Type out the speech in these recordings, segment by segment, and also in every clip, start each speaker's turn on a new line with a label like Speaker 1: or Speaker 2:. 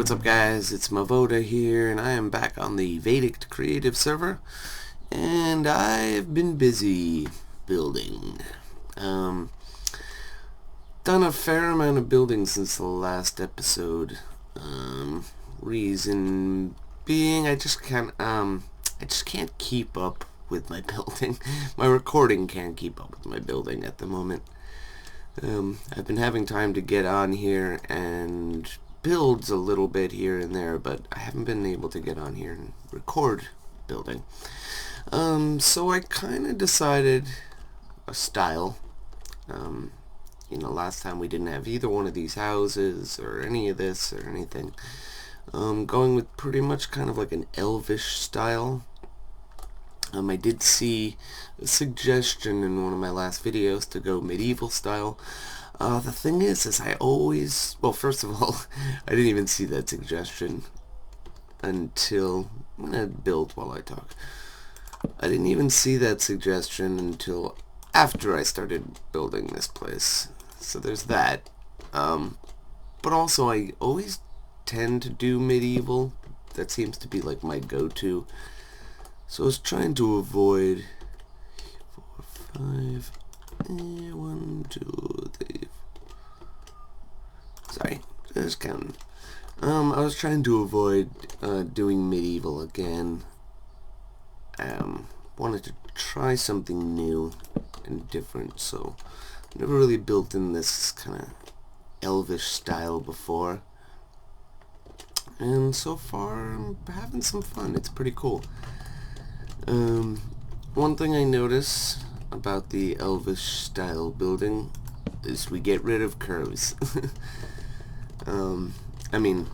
Speaker 1: What's up guys, it's Mevoda here, and I am back on the Vadact creative server, and I've been busy building. Done a fair amount of building since the last episode. Reason being, I just can't keep up with my building. My recording can't keep up with my building at the moment. I've been having time to get on here and builds a little bit here and there, but I haven't been able to get on here and record building. So I kind of decided a style. Last time we didn't have either one of these houses or any of this or anything. Going with pretty much kind of like an elvish style. I did see a suggestion in one of my last videos to go medieval style. The thing is I always, well, first of all, I didn't even see that suggestion until, I'm gonna build while I talk. I didn't even see that suggestion until after I started building this place. So there's that. But also I always tend to do medieval. That seems to be like my go-to. So I was trying to avoid 4, 5, 1, 2, 3. Sorry, just counting. I was trying to avoid doing medieval again. Wanted to try something new and different, so never really built in this kind of elvish style before. And so far, I'm having some fun. It's pretty cool. One thing I notice about the elvish style building is we get rid of curves.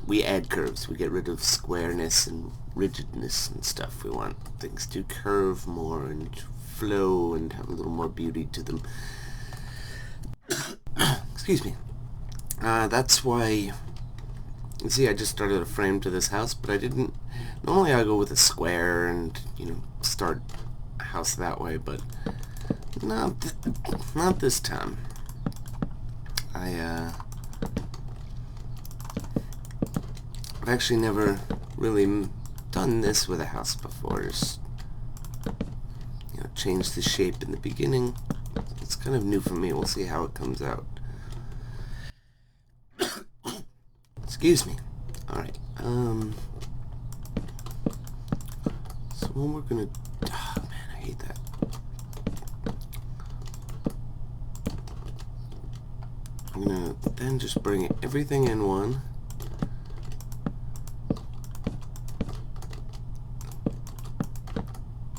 Speaker 1: We add curves. We get rid of squareness and rigidness and stuff. We want things to curve more and flow and have a little more beauty to them. Excuse me. That's why, see, I just started a frame to this house, but I didn't. Normally I go with a square and, start a house that way, but not this time. I've actually never really done this with a house before. Just, change the shape in the beginning. It's kind of new for me. We'll see how it comes out. Excuse me. Alright, so what we're gonna, oh man, I hate that. I'm gonna then just bring everything in one.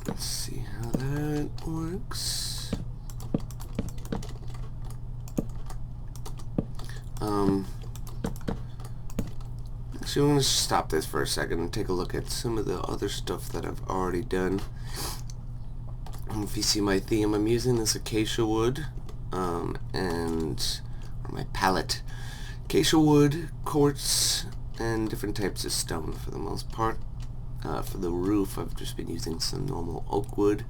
Speaker 1: Let's see how that works. So I'm going to stop this for a second and take a look at some of the other stuff that I've already done. If you see my theme, I'm using this acacia wood or my palette. Acacia wood, quartz, and different types of stone for the most part. For the roof, I've just been using some normal oak wood.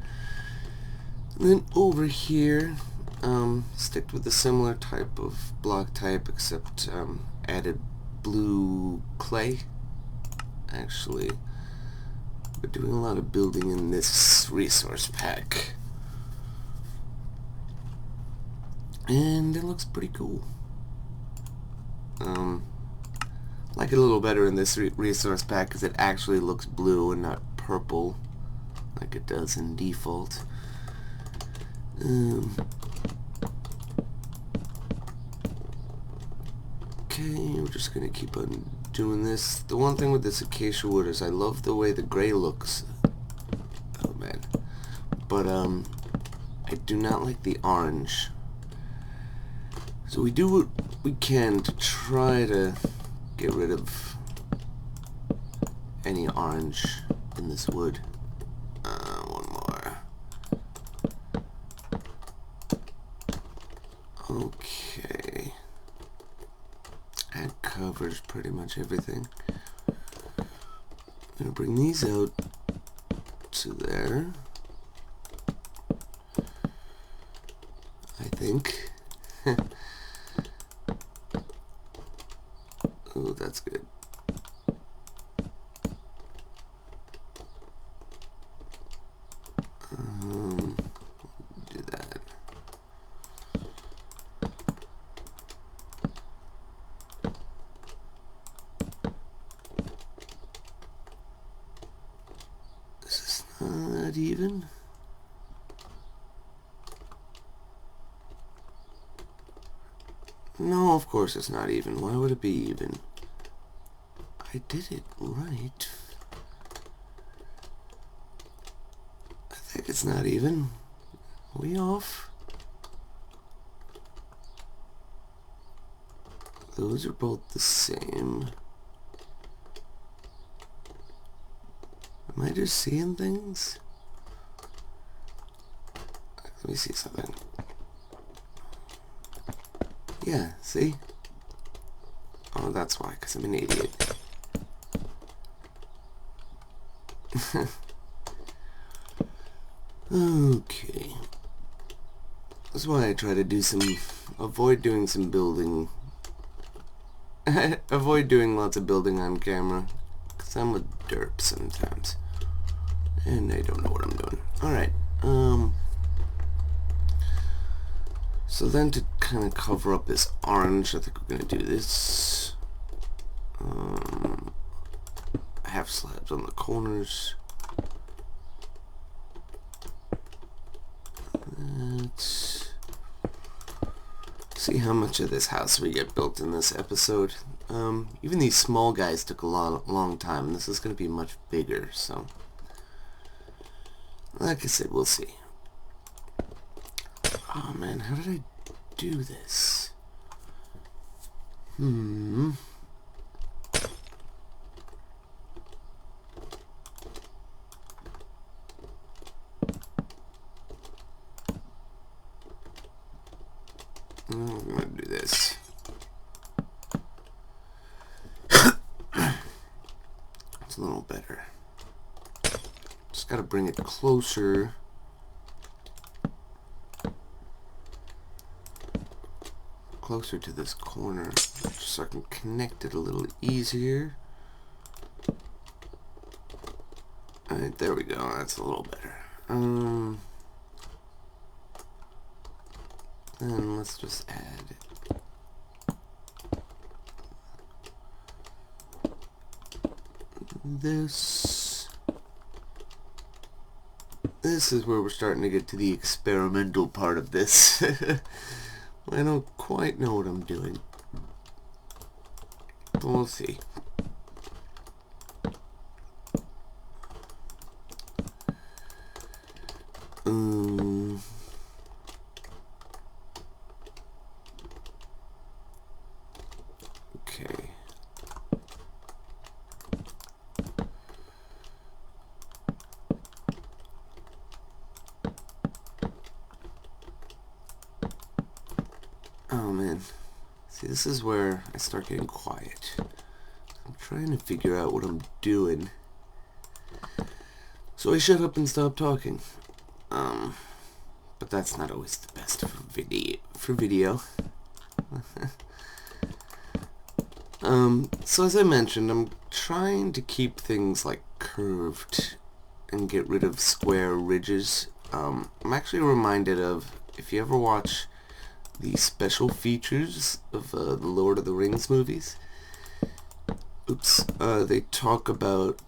Speaker 1: And then over here, sticked with a similar type of block type, except added blue clay. Actually, we're doing a lot of building in this resource pack, and it looks pretty cool. Like it a little better in this resource pack because it actually looks blue and not purple like it does in default. Okay, we're just gonna keep on doing this. The one thing with this acacia wood is I love the way the gray looks. Oh man. But I do not like the orange. So we do what we can to try to get rid of any orange in this wood. One more. Okay. That covers pretty much everything. I'm gonna bring these out to there. I think. Oh, that's good. Not even. No, of course it's not even. Why would it be even? I did it right. I think it's not even. Are we off? Those are both the same. Am I just seeing things? Let me see something. Yeah, see? Oh, that's why, because I'm an idiot. Okay. That's why I try to do avoid doing some building. Avoid doing lots of building on camera, because I'm a derp sometimes. And I don't know what I'm doing. Alright, so then to kind of cover up this orange, I think we're going to do this. Half slabs on the corners. Let's see how much of this house we get built in this episode. Even these small guys took a long time. This is going to be much bigger, so like I said, we'll see. Oh man, how did I do this? I'm gonna do this. It's a little better. Just gotta bring it closer. Closer to this corner, just so I can connect it a little easier. Alright, there we go. That's a little better. Then let's just add this. This is where we're starting to get to the experimental part of this. I don't quite know what I'm doing, but we'll see. Okay. Oh man. See, this is where I start getting quiet. I'm trying to figure out what I'm doing. So I shut up and stop talking. But that's not always the best for video. So as I mentioned, I'm trying to keep things like curved and get rid of square ridges. I'm actually reminded of, if you ever watch the special features of the Lord of the Rings movies, they talk about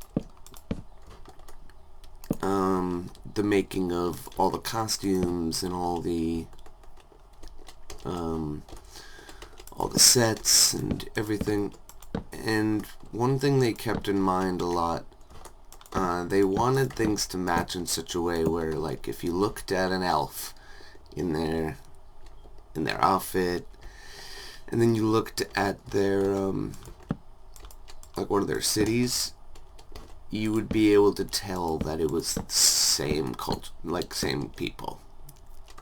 Speaker 1: the making of all the costumes and all the sets and everything. And one thing they kept in mind a lot, they wanted things to match in such a way where, like, if you looked at an elf in their outfit, and then you looked at their like one of their cities, you would be able to tell that it was the same culture, like same people.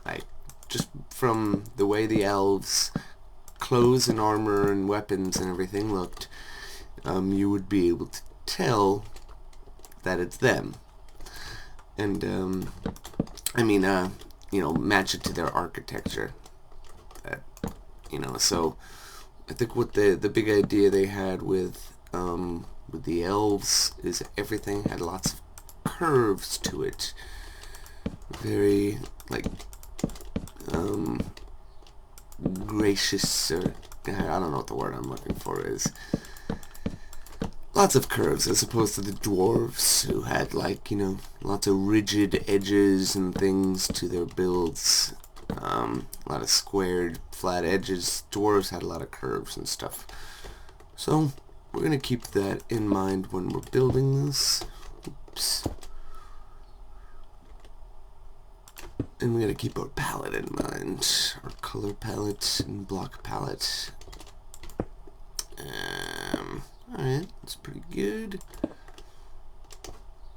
Speaker 1: Like, just from the way the elves' clothes and armor and weapons and everything looked, you would be able to tell that it's them. And match it to their architecture. So I think what the big idea they had with the elves is everything had lots of curves to it. Very, like, gracious, or I don't know what the word I'm looking for is. lots of curves, as opposed to the dwarves who had, like, you know, lots of rigid edges and things to their builds. A lot of squared, flat edges. Dwarves had a lot of curves and stuff. So we're going to keep that in mind when we're building this. Oops. And we're going to keep our palette in mind. Our color palette and block palette. Alright, that's pretty good.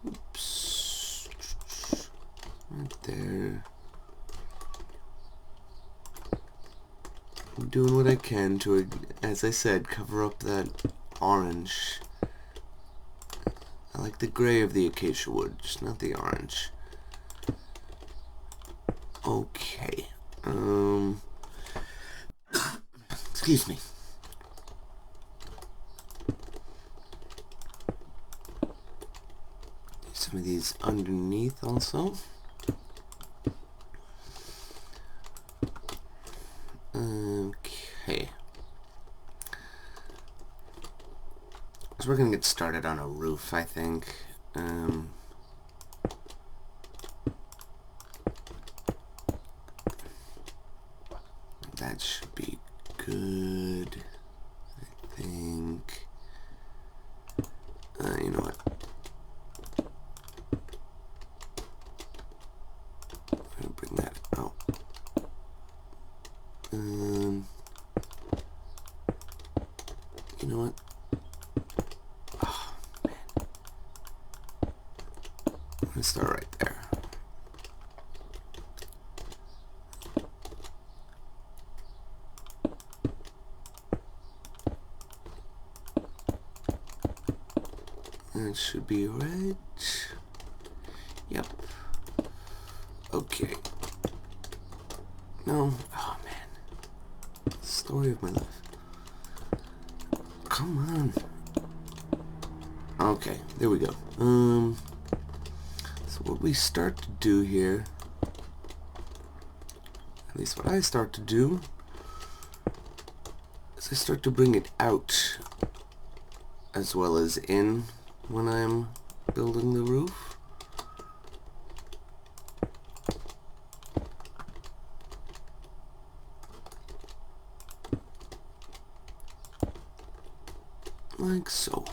Speaker 1: Oops. Right there. I'm doing what I can to, as I said, cover up that orange. I like the gray of the acacia wood, just not the orange. Okay. Excuse me. Some of these underneath also. Okay. So we're gonna get started on a roof, I think. That should be good, I think. You know what? I'm gonna bring that out. You know what? Oh, man. I'm gonna start right there. That should be right. Yep. Okay. No. Oh, man. Story of my life. Come on. Okay, there we go. So what we start to do here, at least what I start to do, is I start to bring it out as well as in when I'm building the roof. Like so.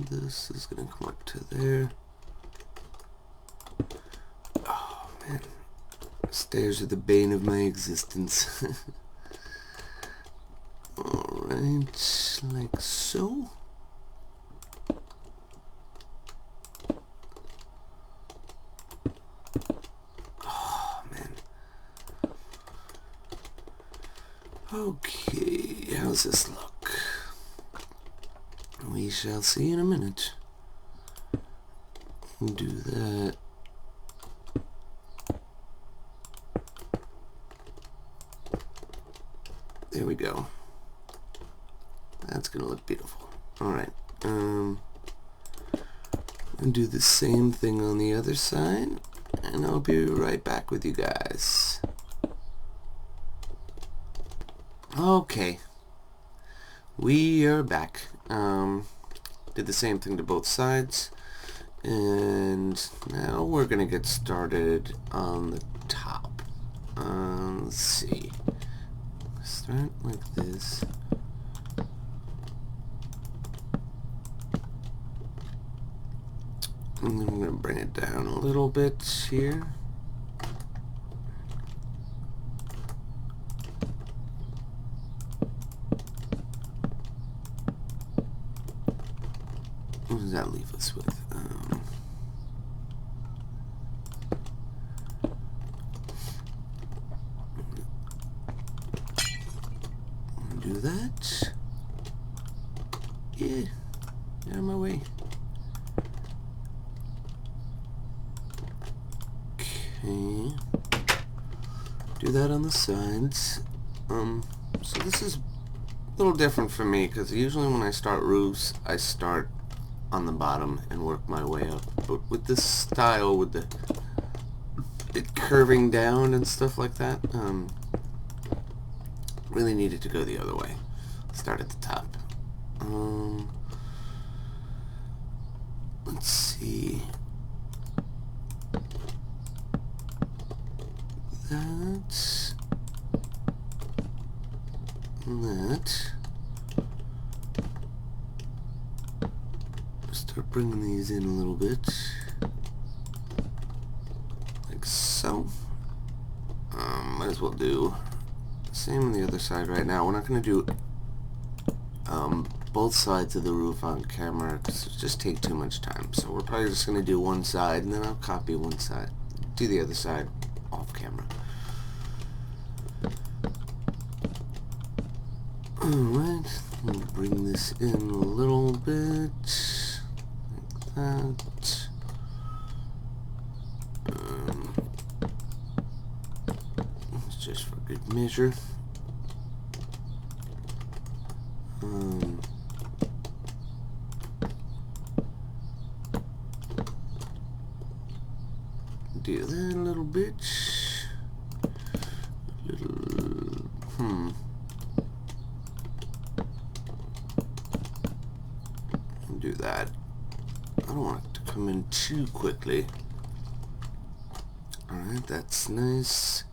Speaker 1: This is gonna come up to there. Oh man, stairs are the bane of my existence. Alright, like so. Oh man. Okay, how's this look? We shall see in a minute. Do that. There we go. That's gonna look beautiful. Alright. And do the same thing on the other side, and I'll be right back with you guys. Okay. We are back. Did the same thing to both sides, and now we're gonna get started on the top. Let's see. Start like this. And then I'm gonna bring it down a little bit here. What does that leave us with? Do that. Yeah, get out of my way. Okay. Do that on the sides. So this is a little different for me, because usually when I start roofs, I start on the bottom and work my way up. But with this style, with it curving down and stuff like that, really needed to go the other way. start at the top. Let's see. That. Start bringing these in a little bit. Like so. Might as well do the same on the other side right now. We're not going to do both sides of the roof on camera because it just take too much time. So we're probably just going to do one side and then I'll copy one side, do the other side off camera. Alright, let me bring this in a little bit, like that. It's just for good measure. Do that a little bit. Do that. I don't want it to come in too quickly. Alright, that's nice.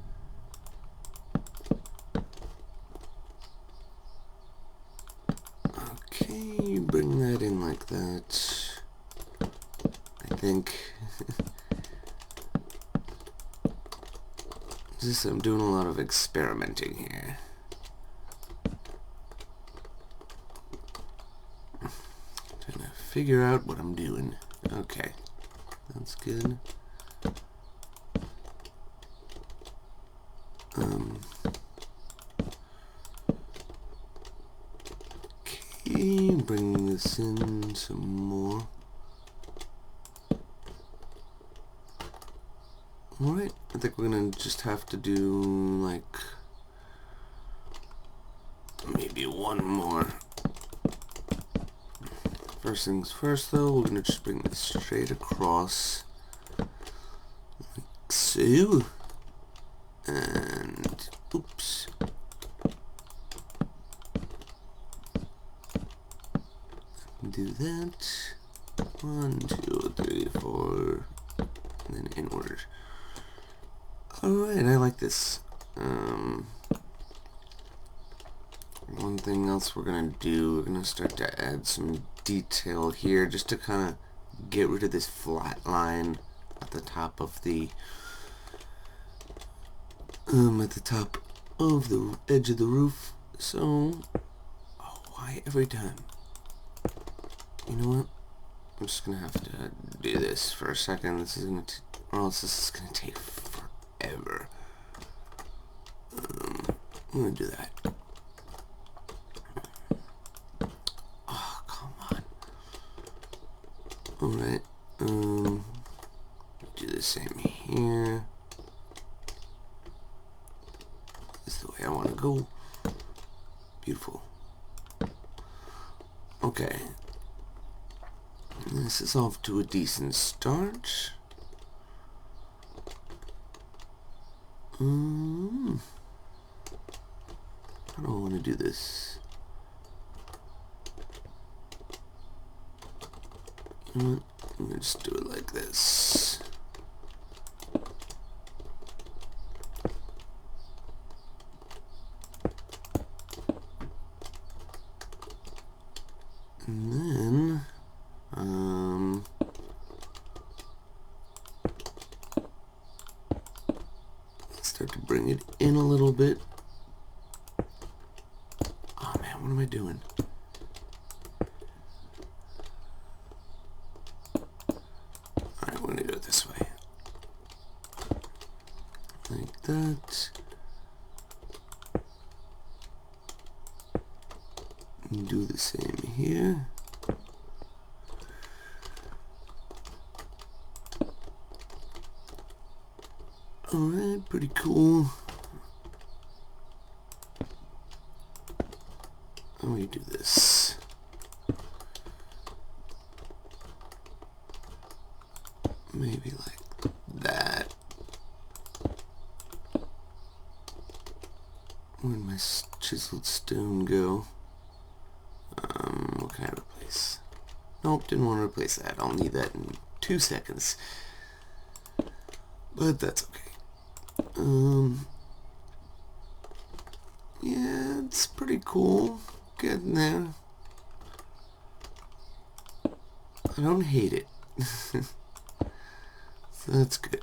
Speaker 1: Okay, bring that in like that. I think. I'm doing a lot of experimenting here. Trying to figure out what I'm doing. Okay, that's good. Okay, bring this in some more. Alright, I think we're gonna just have to do like maybe one more. First things first though, we're gonna just bring this straight across like so. And oops. Do that. 1, 2, 3, 4, and then inward. Alright, I like this. One thing else we're gonna do, we're gonna start to add some detail here just to kind of get rid of this flat line at the top of the edge of the roof. So, oh, why every time? You know what? I'm just gonna have to do this for a second. This is gonna, or else this is gonna take forever. I'm gonna do that. Oh, come on. Alright, do the same here. This is the way I want to go. Beautiful. Okay. This is off to a decent start. I don't want to do this. You know what? I'm going to just do it like this. And then, let's start to bring it in a little bit. Oh man, what am I doing? Alright, we're gonna do it this way. Like that. And do the same here. Alright, pretty cool. How do we do this? Maybe like that. Where'd my chiseled stone go? Nope, didn't want to replace that. I'll need that in 2 seconds. But that's okay. Yeah, it's pretty cool. Getting there. I don't hate it. So that's good.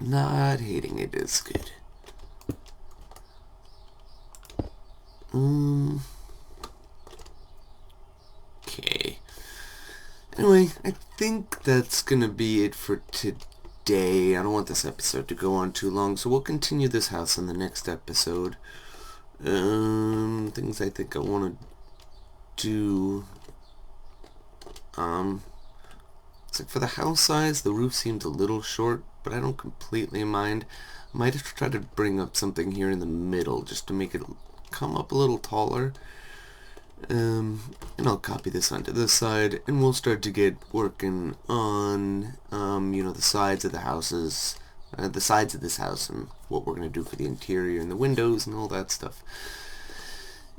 Speaker 1: Not hating it is good. Okay. Anyway, I think that's gonna be it for today. I don't want this episode to go on too long, so we'll continue this house in the next episode. Things I think I want to do. It's like for the house size, the roof seems a little short, but I don't completely mind. I might have to try to bring up something here in the middle just to make it come up a little taller. And I'll copy this onto this side, and we'll start to get working on, the sides of the houses, the sides of this house, and what we're going to do for the interior and the windows and all that stuff.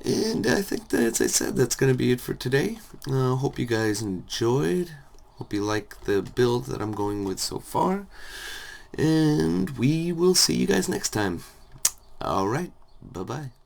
Speaker 1: And I think that, as I said, that's going to be it for today. Hope you guys enjoyed. Hope you like the build that I'm going with so far. And we will see you guys next time. Alright, bye-bye.